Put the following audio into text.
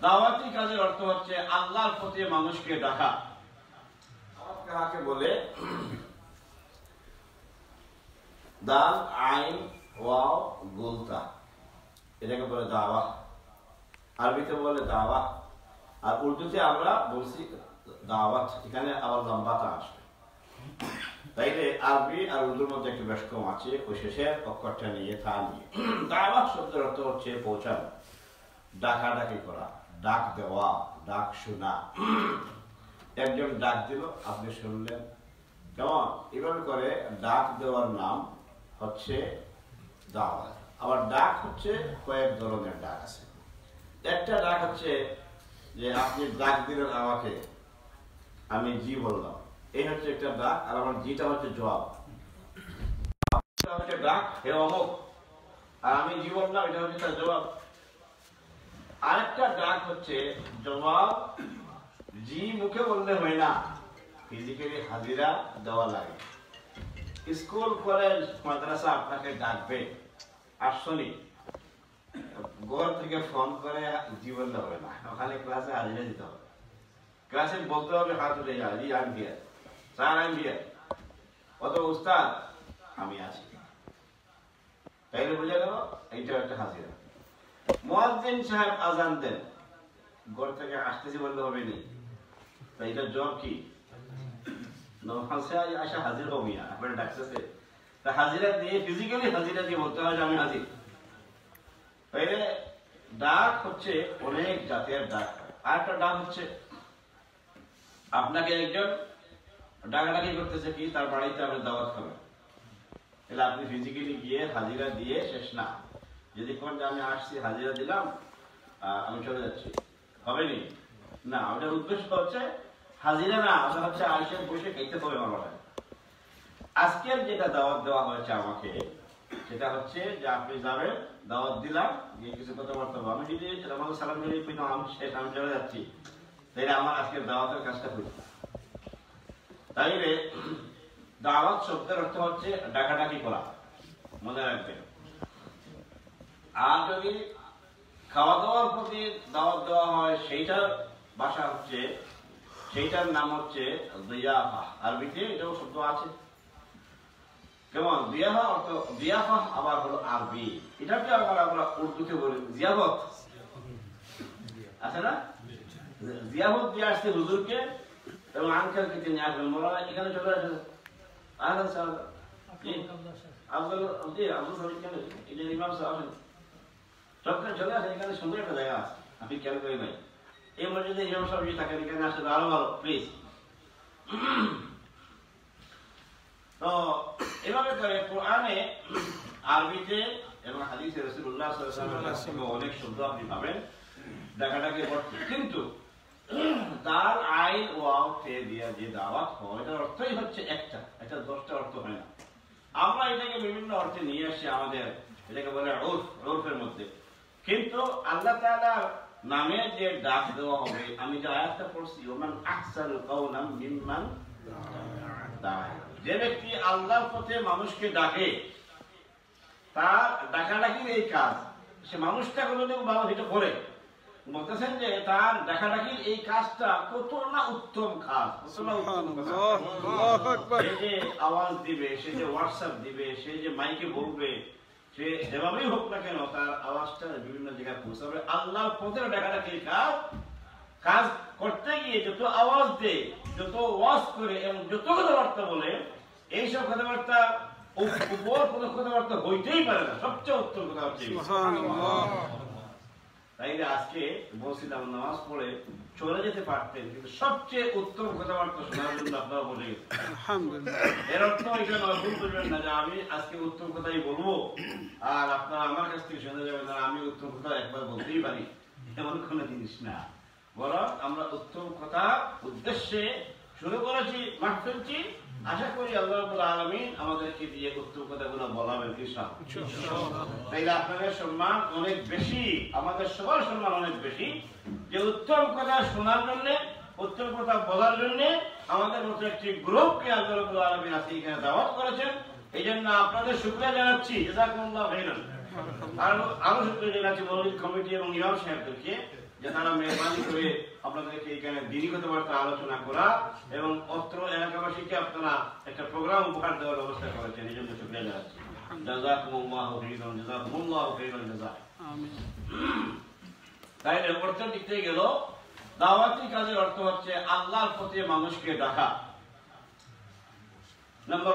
দাওয়াতি কাজের অর্থ হচ্ছে আল্লাহর প্রতি মানুষকে ডাকা। দাওয়াত কাকে বলে? দাল আইন ওয়াও গুলতা, এটাকে বলে দাওয়াত। আরবিতে বলে দাওয়াত, আর উর্দুতে আমরা বলছি দাওয়াত। এখানে আবার লম্বাটা আসবে, তাইলে আরবি আর উর্দুর মধ্যে একটু বেশ কম আছে, ওই শেষের অক্ষরটা নিয়ে তা নিয়ে। দাওয়াত শব্দের অর্থ হচ্ছে পৌঁছানো, ডাকাডাকি করা, ডাক দেওয়া, ডাক শোনা। একজন ডাক দিল, আপনি শুনলেন, কেমন? এভাবে করে ডাক দেওয়ার নাম হচ্ছে দাওয়াত। আবার ডাক হচ্ছে কয়েক ধরনের ডাক আছে। একটা ডাক হচ্ছে যে আপনি ডাক দিলেন আমাকে, আমি জি বললাম, এই হচ্ছে একটা ডাক। আর আমার জিটা হচ্ছে জবাব, হচ্ছে ডাক হে অমুক, আর আমি জি বললাম, এটা হচ্ছে তার জবাব। আরেকটা ডাক হচ্ছে জবাব জি মুখে বললে হয় না, ফিজিক্যালি হাজিরা দেওয়া লাগে। স্কুল কলেজ মাদ্রাসা আপনাকে ডাকবে, আসছনি, ঘর থেকে ফোন করে জি বললে হবে না, ওখানে ক্লাসে হাজিরা দিতে হবে। ক্লাসে বলতে হবে হাত উঠে যা, জি আমি বিয়ে, স্যার আমি বিয়ে, অত উস্তাদ আমি আছি, তাইলে বোঝা গেল এইটা একটা হাজিরা। মুয়াজ্জিন সাহেব আজান দেন, ঘর থেকে আসতেছি বললে হবে নি, তো এটা জব কি? আসা হাজির হবো মিয়া, আপনার ডাকতেছে, তা হাজিরা দিয়ে ফিজিক্যালি হাজিরা দিয়ে বলতে হয় আমি হাজির। তাইলে ডাক হচ্ছে অনেক জাতের ডাক। আর একটা ডাক হচ্ছে আপনাকে একজন ডাকাডাকি করতেছে কি তার বাড়িতে আপনি দাওয়াত খাবেন, তাহলে আপনি ফিজিক্যালি গিয়ে হাজিরা দিয়ে শেষ না। যদি কোন যে আমি আসছি হাজিরা দিলাম আমি চলে যাচ্ছি, হবে নি না, ওটার উদ্দেশ্য হচ্ছে হাজিরা না, ওটা হচ্ছে আইসে বসে খাইতে হবে আমার বাড়ি। আজকের যেটা দাওয়াত দেওয়া হয়েছে আমাকে, সেটা হচ্ছে যে আপনি যাবেন, দাওয়াত দিলাম, গিয়ে কিছু কথাবার্তা বলবো, আমি যদি আমাকে সালাম দিয়ে আমি শেষ, আমি চলে যাচ্ছি, তাইলে আমার আজকের দাওয়াতের কাজটা করি। তাইলে দাওয়াত শব্দের অর্থ হচ্ছে ডাকাডাকি করা, মনে রাখবেন। আর যদি খাওয়া দাওয়ার প্রতি দাওয়াত দেওয়া হয়, সেইটার ভাষা হচ্ছে, সেইটার নাম হচ্ছে দিয়াফা। আরবিতে এটাও শব্দ আছে, কেমন? দিয়াফা অর্থ, দিয়াফা আবার হলো আরবি, এটাকে আবার আমরা উর্দুতে বলি জিয়াবত, আছে না? জিয়াবত দিয়ে আসছে হুজুরকে এবং আঙ্কেলকে তিনি আসবেন, মোলানা এখানে চলে আসেন, আহলান সাহেব, আব্দুল সাহেব কেন, এই যে ইমাম সাহেব আসেন, সবখানে চলে আসেন, এখানে সুন্দর একটা জায়গা আছে, আপনি খেয়াল করি নাই, এই মসজিদে ইমাম সাহেব যদি থাকেন, এখানে আসলে আরো ভালো, প্লিজ। তো এভাবে করে কোরআনে, আরবিতে এবং হাদিসে রাসূলুল্লাহ সাল্লাল্লাহু আলাইহি ওয়াসাল্লাম অনেক শব্দ আপনি পাবেন ডাকাডাকি করতে, কিন্তু তার আইন ওয়াও তে দিয়ে যে দাওয়াত হয়, এটার অর্থই হচ্ছে একটা, এটা 10টা অর্থ হয় না। আমরা এটাকে বিভিন্ন অর্থে নিয়ে আসি আমাদের, এটাকে বলে উরফের মধ্যে। কিন্তু আল্লাহ তাআলার নামে যে ডাক দেওয়া হবে, আমি যে আয়াতটা পড়ছি, ওমান আহসানু কাওলাম মিম্মান দাআ, যে ব্যক্তি আল্লাহর পথে মানুষকে ডাকে, তার ডাকাডাকির এই কাজ, সে মানুষটা কোনোদিন ভালো এটা করে, বলতেছেন যে তার ডাকাডাকির এই কাজটা কত না উত্তম কাজ, কত না উত্তম কাজ। সে যে আওয়াজ দিবে, সে যে হোয়াটসঅ্যাপ দিবে, সে যে মাইকে বলবে, সে যেভাবেই হোক না কেন তার আওয়াজটা বিভিন্ন জায়গায় পৌঁছাবে। আল্লাহর পথে ডাকাডাকির কাজ, কাজ করতে গিয়ে যত আওয়াজ দেয়, যত ওয়াজ করে এবং যত কথাবার্তা বলে, এইসব কথাবার্তা উপর কোনো কথাবার্তা হইতেই পারে না, সবচেয়ে উত্তম কথা হচ্ছে। তাইলে আজকে বলছিলাম নামাজ পড়ে চলে যেতে পারতেন, কিন্তু সবচেয়ে উত্তম কথাবার্তা শোনার জন্য আপনারা বলে গেছেন। এর অর্থ এটা নয়, ভুল করবেন না যে আমি আজকে উত্তম কথাই বলবো আর আপনারা আমার কাছ থেকে শুনে যাবেন না, আমি উত্তম কথা একবার বলতেই পারি, এমন কোন জিনিস না। বরং আমরা উত্তম কথা উদ্দেশ্যে শুরু করেছি, মাহফিলটি, আশা করি আল্লাহ রাব্বুল আলামিন আমাদেরকে দিয়ে উত্তম কথাগুলো বলাবেন ইনশাআল্লাহ। তাইলে আপনাদের সম্মান অনেক বেশি, আমাদের সবার সম্মান অনেক বেশি, যে উত্তম কথা শোনার জন্য, উত্তম কথা বলার জন্য আমাদের মতো একটি গ্রুপকে আল্লাহ রাব্বুল আলামিন আজকে এখানে দাওয়াত করেছেন। এই জন্য আপনাদের শুকরিয়া জানাচ্ছি, জাযাকুমুল্লাহু খাইরান। আর আরো শুকরিয়া জানাচ্ছি মসজিদ কমিটি এবং ইমাম সাহেবদেরকে, যে তারা মেহরবানি করে আপনাদেরকে এখানে দিনী কথাবার্তা আলোচনা করা এবং অত্র এলাকাবাসীকে আপনারা একটা প্রোগ্রাম উপহার দেওয়ার ব্যবস্থা করেছেন, এই জন্য শুকরিয়া জানাচ্ছি। জাযাকুমুল্লাহু খাইরান জাযাকুমুল্লাহু খাইরাল জাযা। আমিন। তাহলে অর্থের দিক থেকে গেল, দাওয়াতি কাজের অর্থ হচ্ছে আল্লাহর পথে মানুষকে ডাকা। নম্বর